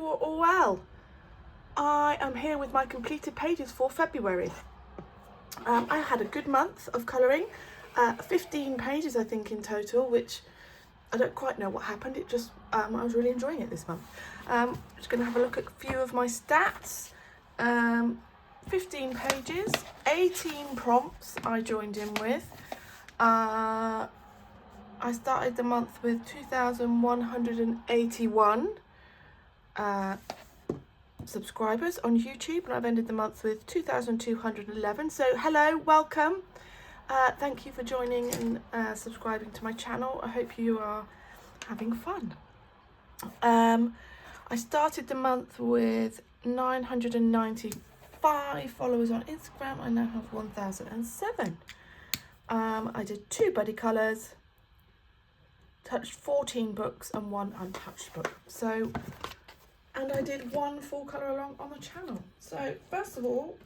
you're all well. I am here with my completed pages for February. I had a good month of colouring, 15 pages I think in total, which I don't quite know what happened. It just, I was really enjoying it this month. Just going to have a look at a few of my stats. 15 pages, 18 prompts I joined in with. I started the month with 2,181 subscribers on YouTube, and I've ended the month with 2,211. So hello, welcome. Thank you for joining and subscribing to my channel. I hope you are having fun. I started the month with 995 followers on Instagram. I now have 1,007. I did 2 buddy colours, touched 14 books and 1 untouched book. So, and I did 1 full colour along on the channel. So first of all,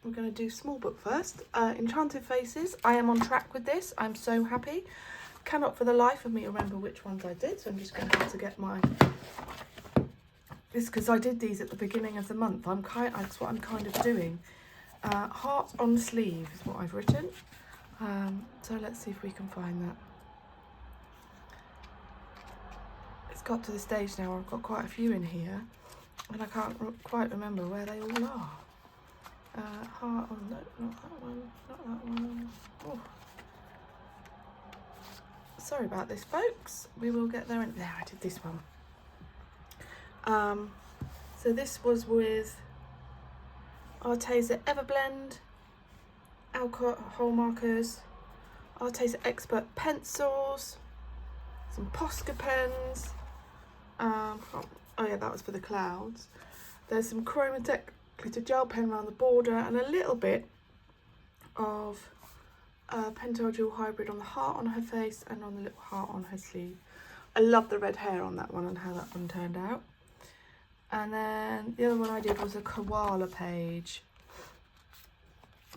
we're going to do small book first. Enchanted Faces. I am on track with this. I'm so happy. Cannot for the life of me remember which ones I did, so I'm just going to have to get my... This because I did these at the beginning of the month. That's what I'm kind of doing. Heart on sleeve is what I've written. So let's see if we can find that. It's got to the stage now where I've got quite a few in here, and I can't quite remember where they all are. Heart on, no, not that one, not that one. Oh. Sorry about this, folks. We will get there. There, I did this one. So this was with Arteza Everblend, alcohol markers, Arteza Expert pencils, some Posca pens. Oh yeah, that was for the clouds. There's some Chromatech glitter gel pen around the border, and a little bit of Pentel Jewel Hybrid on the heart on her face and on the little heart on her sleeve. I love the red hair on that one and how that one turned out. And then the other one I did was a Koala page,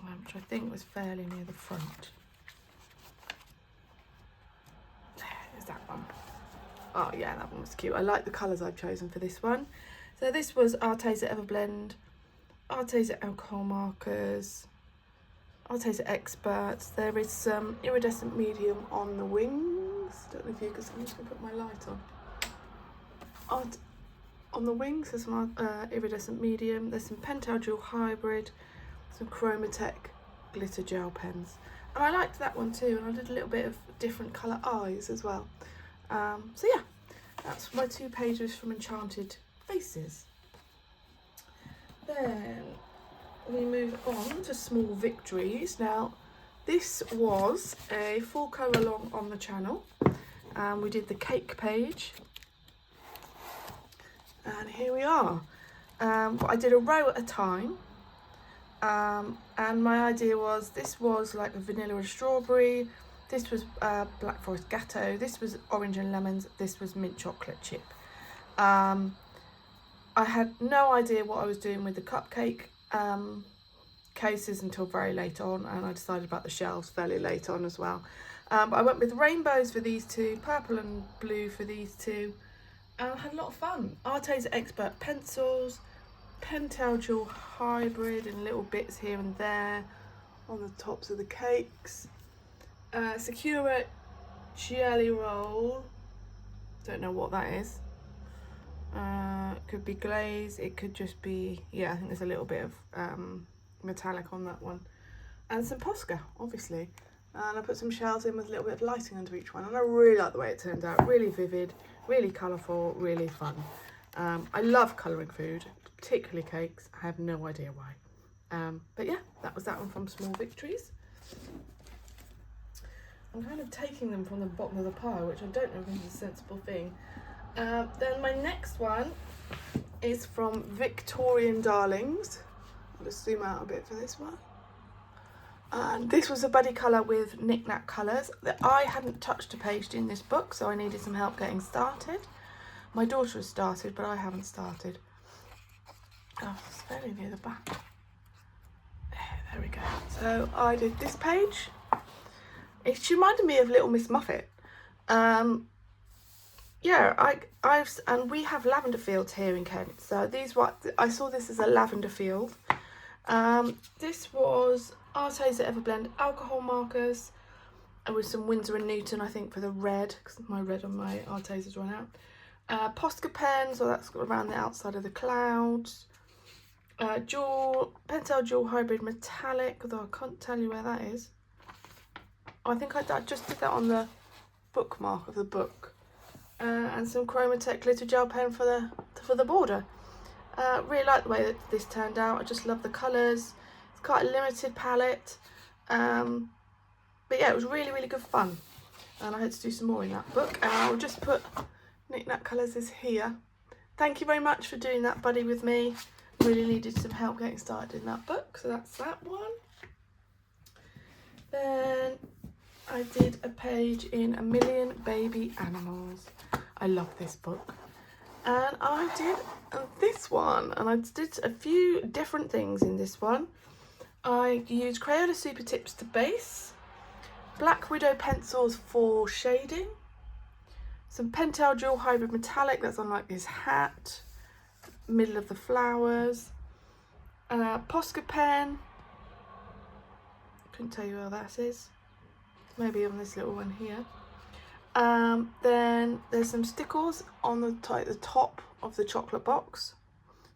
which I think was fairly near the front. There's that one. Oh yeah, that one was cute. I like the colours I've chosen for this one. So this was Arteza Everblend, Arteza alcohol markers, Arteza Experts. There is some iridescent medium on the wings. Don't know if you can see. I'm just going to put my light on. On the wings there's some iridescent medium. There's some Pentel Jewel Hybrid, some Chromatech glitter gel pens. And I liked that one too, and I did a little bit of different colour eyes as well. So yeah, that's my 2 pages from Enchanted Faces. Then we move on to Small Victories. Now, this was a full colour along on the channel. We did the cake page. And here we are. I did a row at a time. And my idea was, this was like a vanilla and strawberry. This was Black Forest Gatto. This was orange and lemons. This was mint chocolate chip. I had no idea what I was doing with the cupcake cases until very late on, and I decided about the shelves fairly late on as well. But I went with rainbows for these 2, purple and blue for these 2, and I had a lot of fun. Arteza Expert pencils, Pentel Jewel Hybrid in little bits here and there on the tops of the cakes. Secura Jelly Roll, don't know what that is. It could be glaze, it could just be, yeah, I think there's a little bit of metallic on that one. And some Posca, obviously. And I put some shells in with a little bit of lighting under each one, and I really like the way it turned out. Really vivid, really colourful, really fun. I love colouring food, particularly cakes. I have no idea why. But yeah, that was that one from Small Victories. I'm kind of taking them from the bottom of the pile, which I don't know if is a sensible thing. Then my next one is from Victorian Darlings. I'll just zoom out a bit for this one. And this was a buddy colour with Knick Knack colours. I hadn't touched a page in this book, so I needed some help getting started. My daughter has started, but I haven't started. Oh, it's very near the back. There we go. So I did this page. It reminded me of Little Miss Muffet. yeah, and we have lavender fields here in Kent. So I saw this as a lavender field. This was Arteza Everblend alcohol markers with some Winsor & Newton, I think, for the red, because my red on my Arteza's run out. Posca pen, so that's around the outside of the clouds. Pentel Dual Hybrid Metallic, although I can't tell you where that is. I think I just did that on the bookmark of the book. And some Chromatech glitter gel pen for the border. Really like the way that this turned out. I just love the colours. It's quite a limited palette. But yeah, it was really, really good fun. And I had to do some more in that book. And I'll just put Knick Knack Colours is here. Thank you very much for doing that, buddy, with me. Really needed some help getting started in that book. So that's that one. Then I did a page in A Million Baby Animals. I love this book. And I did this one. And I did a few different things in this one. I used Crayola Super Tips to base. Black Widow pencils for shading. Some Pentel Dual Hybrid Metallic, that's on like his hat. Middle of the flowers. Posca pen. Couldn't tell you where that is. Maybe on this little one here. Then there's some stickles on the top of the chocolate box.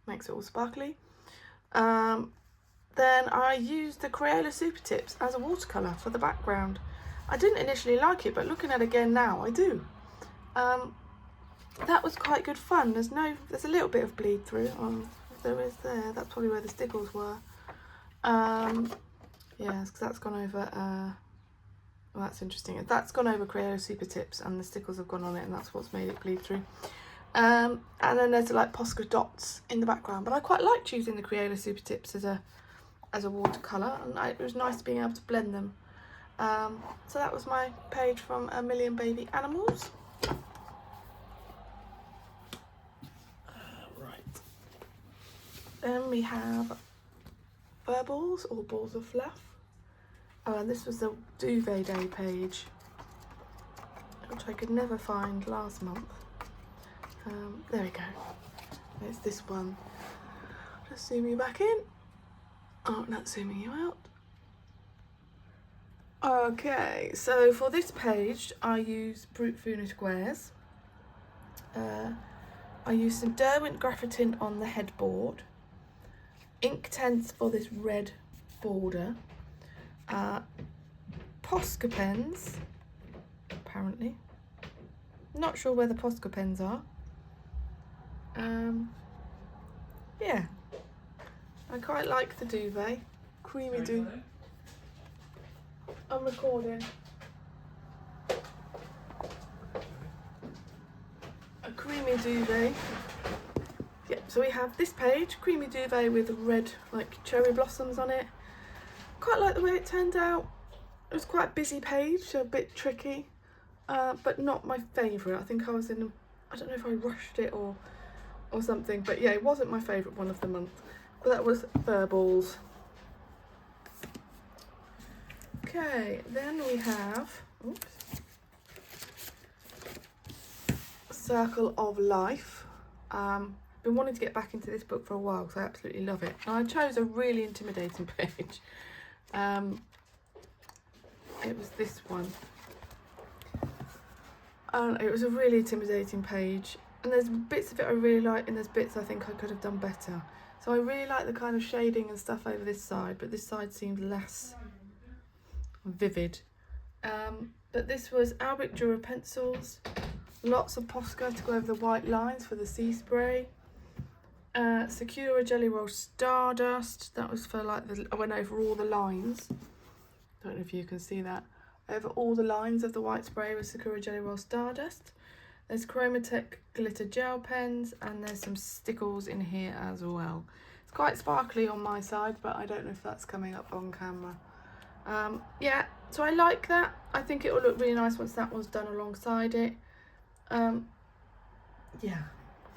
Makes it all sparkly. Then I used the Crayola Super Tips as a watercolour for the background. I didn't initially like it, but looking at it again now, I do. That was quite good fun. There's a little bit of bleed through. There is there. That's probably where the stickles were. Yeah, because that's gone over. Well, that's interesting. That's gone over Crayola Super Tips, and the stickles have gone on it, and that's what's made it bleed through. And then there's like Posca dots in the background, but I quite liked using the Crayola Super Tips as a watercolour, and it was nice being able to blend them. So that was my page from A Million Baby Animals. Right. Then we have Furballs, or balls of fluff. And this was the Duvet Day page, which I could never find last month. There we go. It's this one. Just zoom you back in. Oh, not zooming you out. Okay, so for this page, I use Brute Funa squares. I use some Derwent Graphitin on the headboard. Inktense for this red border. Posca pens, apparently. Not sure where the Posca pens are. Yeah, I quite like the duvet. Creamy duvet. I'm recording. A creamy duvet. Yep, so we have this page, creamy duvet with red like cherry blossoms on it. Quite like the way it turned out. It was quite a busy page, so a bit tricky, but not my favourite. I think I was in, I don't know if I rushed it or something, but yeah, it wasn't my favourite one of the month. But that was Furballs. Okay, then we have Circle of Life. Been wanting to get back into this book for a while because I absolutely love it. And I chose a really intimidating page. It was this one. And it was a really intimidating page. And there's bits of it I really like, and there's bits I think I could have done better. So I really like the kind of shading and stuff over this side, but this side seemed less vivid. But this was Albrecht Dürer pencils, lots of Posca to go over the white lines for the sea spray. Sakura Jelly Roll Stardust, that was for like I went over all the lines. Don't know if you can see that. Over all the lines of the white spray with Sakura Jelly Roll Stardust. There's Chromatech glitter gel pens, and there's some stickles in here as well. It's quite sparkly on my side, but I don't know if that's coming up on camera. Yeah, so I like that. I think it will look really nice once that one's done alongside it. Yeah,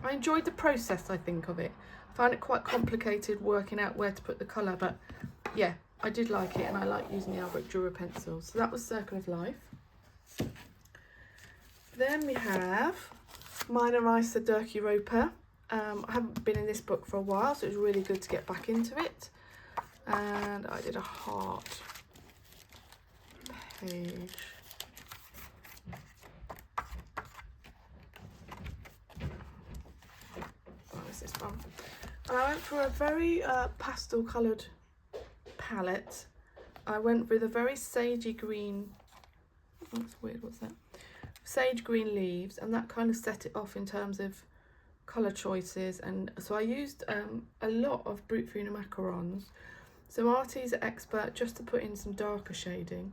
I enjoyed the process, I think, of it. I found it quite complicated working out where to put the colour, but yeah, I did like it, and I like using the Albrecht Dürer pencils. So that was Circle of Life. Then we have Minorize the Durkee Roper. I haven't been in this book for a while, so it was really good to get back into it. And I did a heart page. What is this one? And I went for a very pastel coloured palette. I went with a very sagey green. Oh, that's weird, what's that? Sage green leaves, and that kind of set it off in terms of colour choices. And so I used a lot of Brute Funa macarons, some Arteza Expert just to put in some darker shading,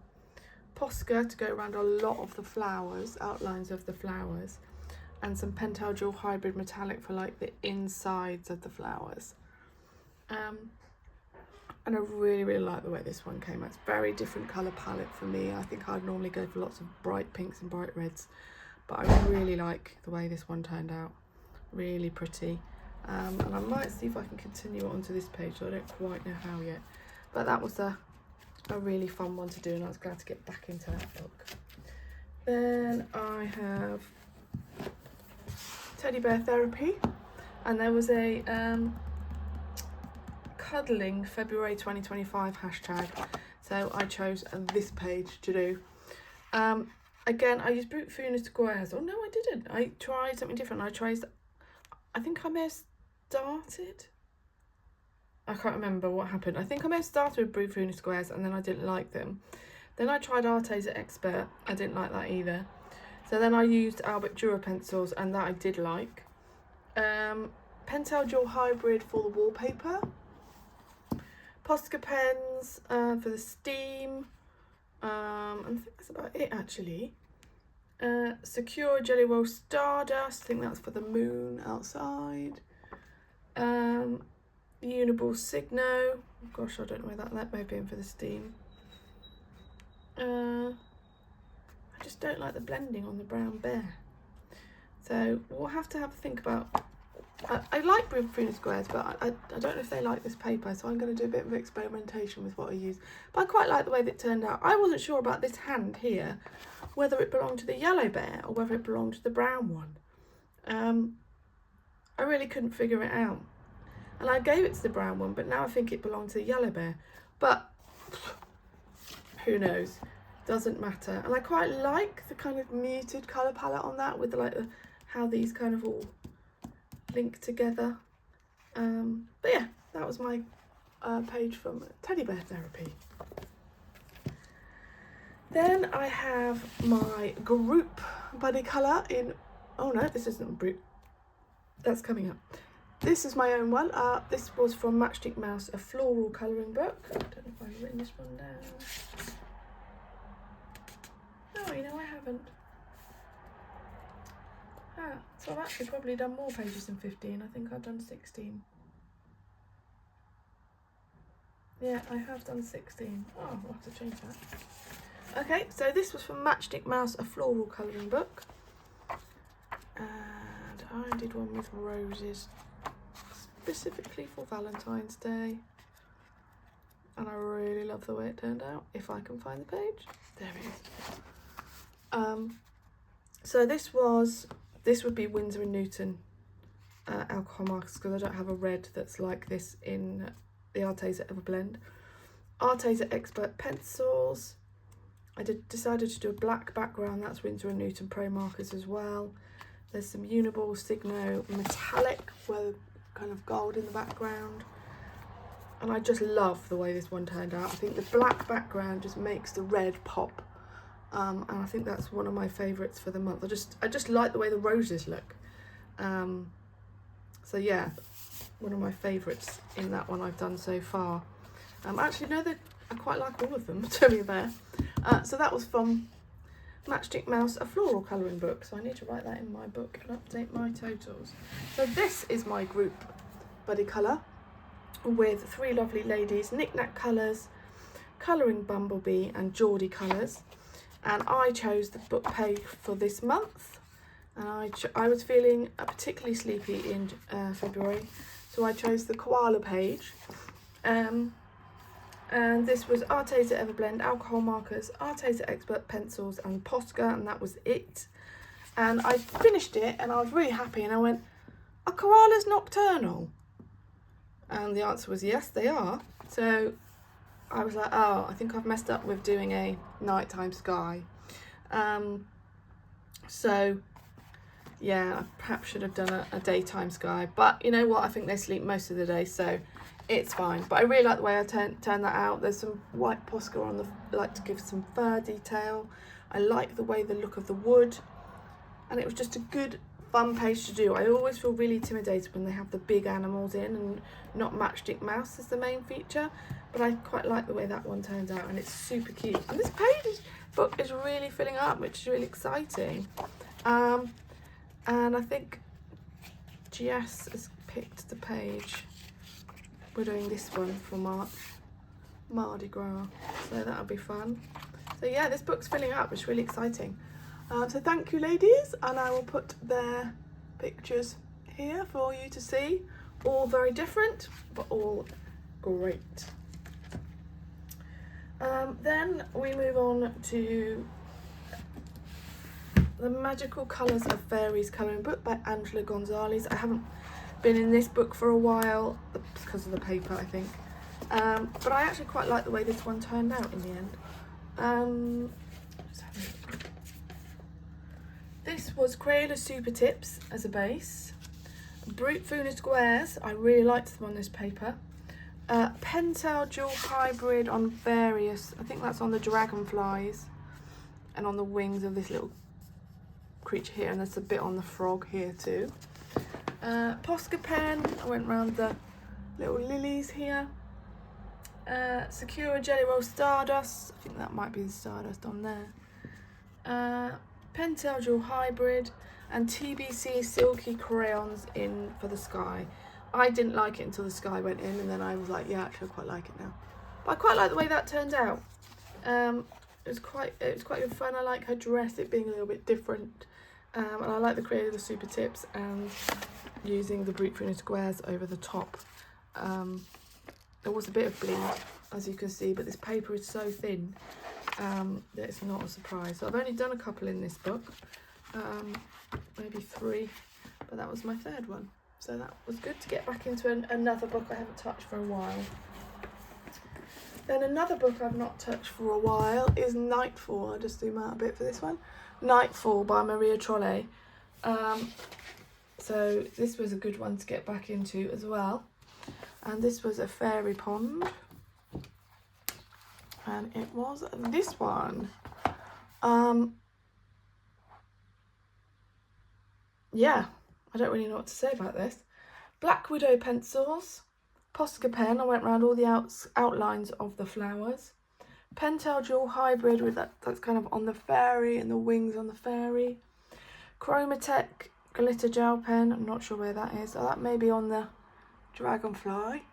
Posca to go around a lot of the flowers, outlines of the flowers, and some Pentel Jewel Hybrid Metallic for like the insides of the flowers. And I really, really like the way this one came out. It's a very different colour palette for me. I think I'd normally go for lots of bright pinks and bright reds, but I really like the way this one turned out. Really pretty. And I might see if I can continue it onto this page. I don't quite know how yet, but that was a really fun one to do, and I was glad to get back into that book. Then I have Teddy Bear Therapy, and there was a cuddling February 2025 hashtag, so I chose this page to do. Again, I used Brute Funa squares. Oh no, I didn't. I tried something different. I think I may have started, I can't remember what happened. I think I may have started with Brute Funa squares and then I didn't like them. Then I tried Arteza Expert. I didn't like that either. So then I used Albert Dürer pencils, and that I did like. Pentel Jewel Hybrid for the wallpaper. Posca pens for the steam. And I think that's about it actually. Secure Jelly Roll Stardust. I think that's for the moon outside. Uniball Signo. Gosh, I don't know where that may be in for the steam. I just don't like the blending on the brown bear. So we'll have to have a think about. I like Brute Funa squares, but I don't know if they like this paper, so I'm going to do a bit of experimentation with what I use. But I quite like the way that it turned out. I wasn't sure about this hand here, whether it belonged to the yellow bear or whether it belonged to the brown one. I really couldn't figure it out. And I gave it to the brown one, but now I think it belonged to the yellow bear. But who knows? Doesn't matter. And I quite like the kind of muted colour palette on that, with how these kind of all link together. But yeah, that was my page from Teddy Bear Therapy. Then I have my group buddy colour in, oh no, this isn't group, that's coming up. This is my own one. This was from Matchstick Mouse, a floral colouring book. I don't know if I've written this one down. No, you know I haven't. So I've actually probably done more pages than 15. I think I've done 16. Yeah, I have done 16. Oh, I'll have to change that. Okay, so this was from Matchstick Mouse, a floral colouring book. And I did one with roses, specifically for Valentine's Day. And I really love the way it turned out. If I can find the page. There it is. So this would be Winsor & Newton alcohol markers, because I don't have a red that's like this in the Arteza Everblend. Arteza Expert pencils. I decided to do a black background. That's Winsor & Newton Pro markers as well. There's some Uniball Signo metallic with kind of gold in the background. And I just love the way this one turned out. I think the black background just makes the red pop. And I think that's one of my favourites for the month. I just like the way the roses look. So yeah, one of my favourites in that one I've done so far. Actually, no, I quite like all of them, to be fair. So that was from Matchstick Mouse, a floral colouring book. So I need to write that in my book and update my totals. So this is my group buddy colour with three lovely ladies, Knick Knack Colours, Colouring Bumblebee and Geordie Colours. And I chose the book page for this month. And I was feeling particularly sleepy in February, so I chose the Koala page. And this was Arteza Everblend alcohol markers, Arteza Expert pencils and Posca, and that was it. And I finished it and I was really happy, and I went, are koalas nocturnal? And the answer was yes, they are. So I was like, oh, I think I've messed up with doing a nighttime sky. So yeah, I perhaps should have done a daytime sky, but you know what, I think they sleep most of the day, so it's fine. But I really like the way I turned that out. There's some white Posca on the, like to give some fur detail. I like the way the look of the wood, and it was just a good fun page to do. I always feel really intimidated when they have the big animals in and not Matchstick mouse as the main feature, but I quite like the way that one turns out, and it's super cute. And this book is really filling up, which is really exciting. And I think GS has picked the page. We're doing this one for Mardi Gras, so that'll be fun. So yeah, this book's filling up, it's really exciting. So thank you, ladies, and I will put their pictures here for you to see. All very different, but all great. Then we move on to The Magical Colours of Fairies colouring book by Angela Gonzalez. I haven't been in this book for a while because of the paper, I think. But I actually quite like the way this one turned out in the end. This was Crayola Super Tips as a base. Brute Funa Squares, I really liked them on this paper. Pentel Dual Hybrid on various, I think that's on the dragonflies and on the wings of this little creature here, and there's a bit on the frog here too. Posca pen, I went round the little lilies here. Sakura Jelly Roll Stardust, I think that might be the Stardust on there. Pentel Dual Hybrid, and TBC Silky Crayons in for the sky. I didn't like it until the sky went in, and then I was like, yeah, actually I quite like it now. But I quite like the way that turned out. It was quite good fun. I like her dress, it being a little bit different. And I like the creator of the Super Tips and using the Brute Funa Squares over the top. There was a bit of bleed, as you can see, but this paper is so thin that it's not a surprise. So I've only done a couple in this book, maybe 3, but that was my 3rd one. So that was good to get back into another book I haven't touched for a while. Then another book I've not touched for a while is Nightfall. I'll just zoom out a bit for this one. Nightfall by Maria Trolle. So this was a good one to get back into as well. And this was a fairy pond. And it was this one. Yeah, I don't really know what to say about this. Black Widow pencils. Posca pen, I went around all the outlines of the flowers. Pentel Dual Hybrid with that's kind of on the fairy and the wings on the fairy. Chromatech glitter gel pen, I'm not sure where that is. Oh, that may be on the dragonfly.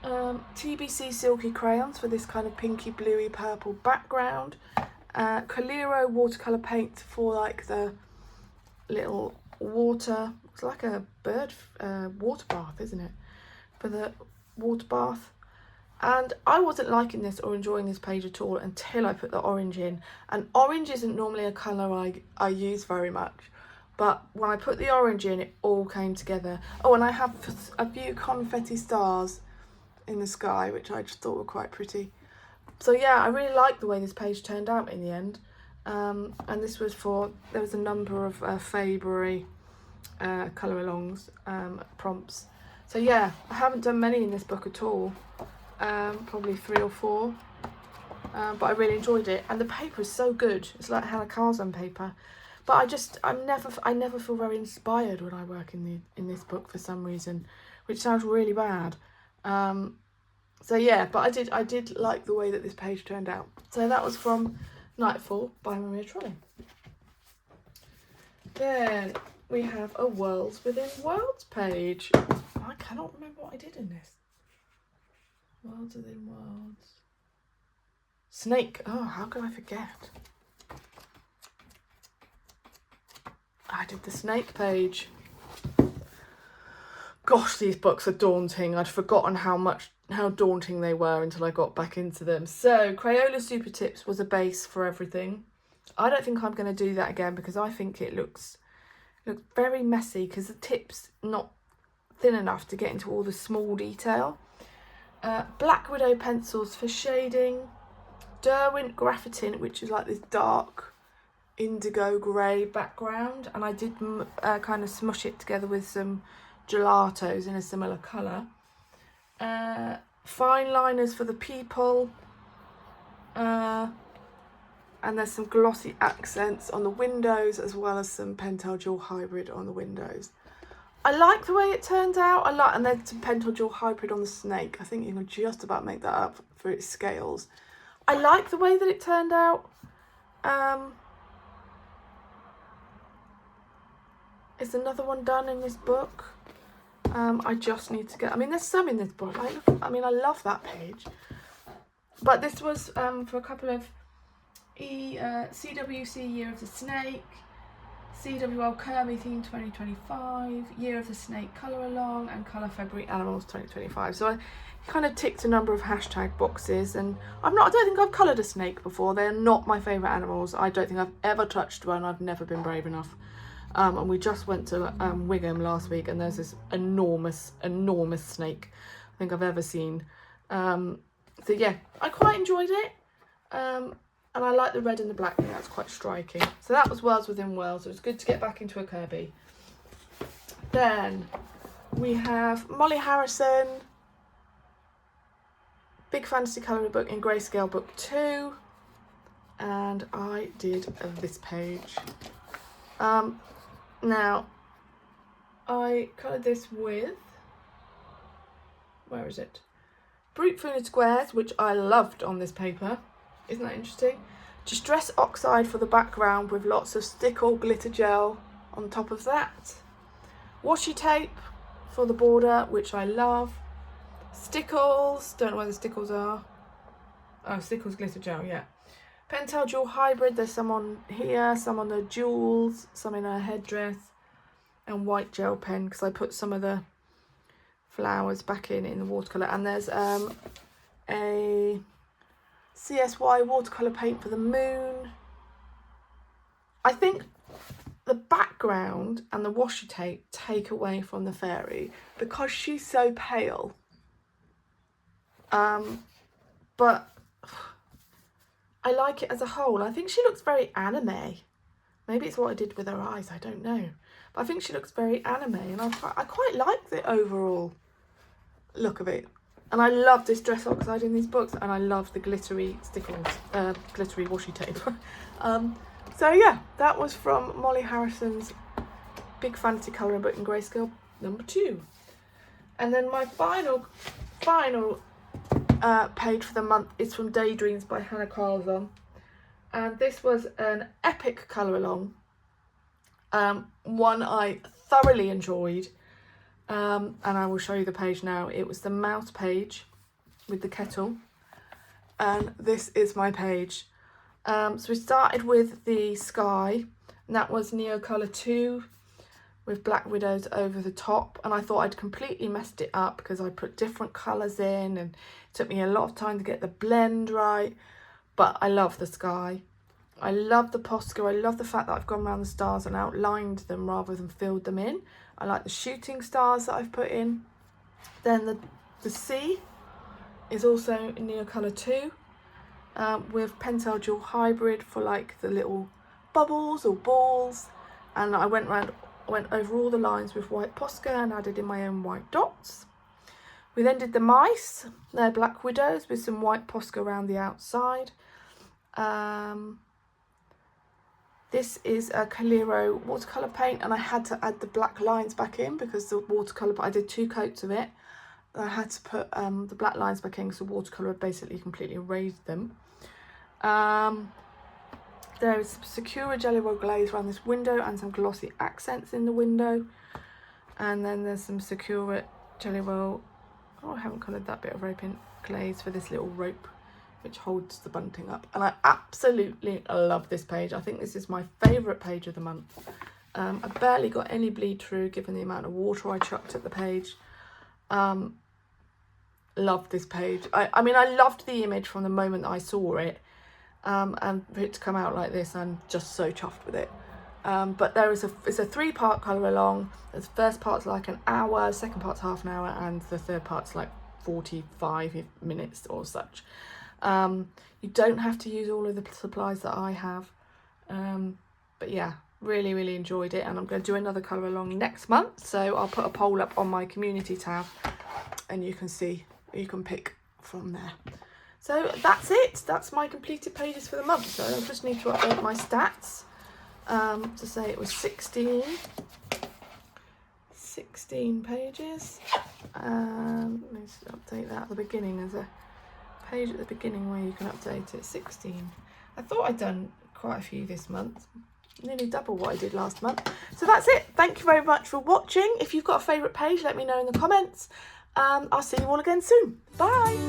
TBC Silky Crayons for this kind of pinky bluey purple background. Coliro watercolour paint for like the little water, it's like a bird water bath, isn't it, for the water bath. And I wasn't liking this or enjoying this page at all until I put the orange in, and orange isn't normally a colour I use very much, but when I put the orange in, it all came together. Oh, and I have a few confetti stars in the sky, which I just thought were quite pretty. So yeah, I really liked the way this page turned out in the end. And this was there was a number of February colour alongs prompts. So yeah, I haven't done many in this book at all, probably 3 or 4, but I really enjoyed it, and the paper is so good. It's like Hannah Carlson paper, but I never feel very inspired when I work in this book for some reason, which sounds really bad. So yeah, but I did like the way that this page turned out. So that was from Nightfall by Maria Trolle. Then we have a Worlds Within Worlds page. I cannot remember what I did in this. Worlds Within Worlds. Snake. Oh, how could I forget? I did the snake page. Gosh, these books are daunting. I'd forgotten how daunting they were until I got back into them. So Crayola Super Tips was a base for everything. I don't think I'm going to do that again because I think it looks very messy because the tip's not thin enough to get into all the small detail. Black Widow pencils for shading. Derwent Graphitin, which is like this dark indigo grey background, and I did kind of smush it together with some gelatos in a similar colour. Fine liners for the people, and there's some glossy accents on the windows as well as some Pentel Dual Hybrid on the windows. I like the way it turned out. And then some Pentel Dual Hybrid on the snake. I think you can just about make that up for its scales. I like the way that it turned out. Is another one done in this book? I just need to get... I mean, there's some in this book. I love that page. But this was for a couple of CWC Year of the Snake, CWL Kermy Theme 2025, Year of the Snake Colour Along, and Colour February Animals 2025. So I kind of ticked a number of hashtag boxes, and I don't think I've coloured a snake before. They're not my favourite animals. I don't think I've ever touched one. I've never been brave enough. And we just went to Wigham last week, and there's this enormous snake I think I've ever seen. So yeah, I quite enjoyed it. And I like the red and the black. I think that's quite striking. So that was Worlds Within Worlds. It was good to get back into a Kirby. Then we have Molly Harrison, Big Fantasy Colouring Book in Grayscale Book 2. And I did this page. Now, I coloured this with, where is it? Brute Fluted Squares, which I loved on this paper. Isn't that interesting? Distress Oxide for the background with lots of stickle glitter gel on top of that. Washi tape for the border, which I love. Stickles, don't know where the stickles are. Oh, stickles glitter gel, yeah. Pentel Dual Hybrid, there's some on here, some on the jewels, some in her headdress, and white gel pen because I put some of the flowers back in the watercolour. And there's a CSY watercolour paint for the moon. I think the background and the washi tape take away from the fairy because she's so pale. But I like it as a whole. I think she looks very anime. Maybe it's what I did with her eyes, I don't know. But I think she looks very anime, and I quite like the overall look of it. And I love this Dress Oxide in these books, and I love the glittery stickles, glittery washi tape. So yeah, that was from Molly Harrison's Big Fantasy Colouring Book in Grayscale number 2. And then my final page for the month is from Daydreams by Hannah Carlson, and this was an epic colour along, one I thoroughly enjoyed, and I will show you the page now. It was the mouse page with the kettle, and this is my page. So we started with the sky, and that was Neo Colour 2 with Black Widows over the top, and I thought I'd completely messed it up because I put different colours in and it took me a lot of time to get the blend right. But I love the sky, I love the Posca, I love the fact that I've gone around the stars and outlined them rather than filled them in. I like the shooting stars that I've put in. Then the sea is also in Neo Colour 2 with Pentel Dual Hybrid for like the little bubbles or balls, and I went over all the lines with white Posca and added in my own white dots. We then did the mice, they're Black Widows with some white Posca around the outside. This is a Calero watercolour paint, and I had to add the black lines back in because the watercolour, I did 2 coats of it. I had to put the black lines back in because the watercolour basically completely erased them. There is some Sakura Jelly Roll glaze around this window and some glossy accents in the window. And then there's some Sakura Jelly Roll, oh, I haven't coloured that bit of rope in, glaze for this little rope which holds the bunting up. And I absolutely love this page. I think this is my favourite page of the month. I barely got any bleed through given the amount of water I chucked at the page. Loved this page. I mean, I loved the image from the moment I saw it. and for it to come out like this, I'm just so chuffed with it. But it's a 3-part colour along. The first part's like an hour, second part's half an hour, and the third part's like 45 minutes or such. You don't have to use all of the supplies that I have, but yeah, really enjoyed it, and I'm going to do another colour along next month, so I'll put a poll up on my community tab and you can see, you can pick from there. So that's it, that's my completed pages for the month. So I just need to update my stats to say it was 16 pages. Let's update that at the beginning. There's a page at the beginning where you can update it. 16. I thought I'd done quite a few this month, nearly double what I did last month. So that's it. Thank you very much for watching. If you've got a favourite page, let me know in the comments. I'll see you all again soon. Bye.